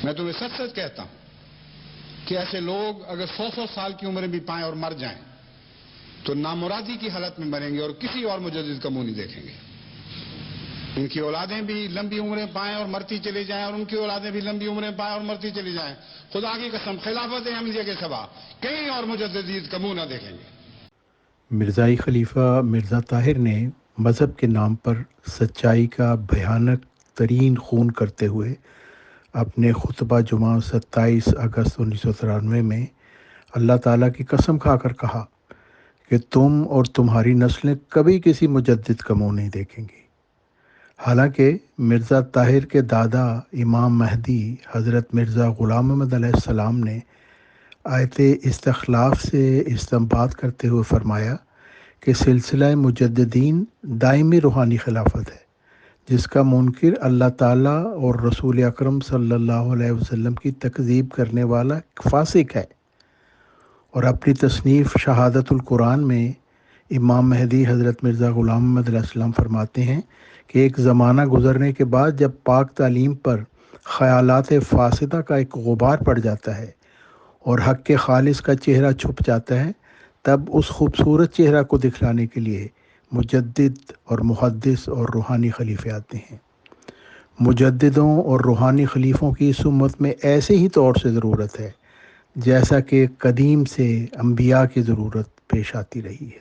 میں تمہیں سچ سچ کہتا ہوں کہ ایسے لوگ اگر 100 سال کی عمریں بھی پائیں اور مر جائیں تو نامرادی کی حالت میں مریں گے اور کسی اور مجدد کا منہ نہیں دیکھیں گے. ان کی اولادیں بھی لمبی عمریں پائیں اور مرتی چلی جائیں اور ان کی اولادیں بھی لمبی عمریں پائیں اور مرتی چلی جائیں، خدا کی قسم خلافت احمدیہ کے سوا کہیں اور مجدد کا منہ نہ دیکھیں گے. مرزائی خلیفہ مرزا طاہر نے مذہب کے نام پر سچائی کا بھیانک ترین خون کرتے ہوئے اپنے خطبہ جمعہ 27 اگست 1993 میں اللہ تعالیٰ کی قسم کھا کر کہا کہ تم اور تمہاری نسلیں کبھی کسی مجدد کا منہ نہیں دیکھیں گی. حالانکہ مرزا طاہر کے دادا امام مہدی حضرت مرزا غلام محمد علیہ السلام نے آیت استخلاف سے استنباط کرتے ہوئے فرمایا کہ سلسلہ مجددین دائمی روحانی خلافت ہے جس کا منکر اللہ تعالیٰ اور رسول اکرم صلی اللہ علیہ وسلم کی تکذیب کرنے والا فاسق ہے. اور اپنی تصنیف شہادت القرآن میں امام مہدی حضرت مرزا غلام محمد علیہ السلام فرماتے ہیں کہ ایک زمانہ گزرنے کے بعد جب پاک تعلیم پر خیالات فاسدہ کا ایک غبار پڑ جاتا ہے اور حق کے خالص کا چہرہ چھپ جاتا ہے، تب اس خوبصورت چہرہ کو دکھلانے کے لیے مجدد اور محدث اور روحانی خلیفے آتے ہیں. مجددوں اور روحانی خلیفوں کی اس امت میں ایسے ہی طور سے ضرورت ہے جیسا کہ قدیم سے انبیاء کی ضرورت پیش آتی رہی ہے.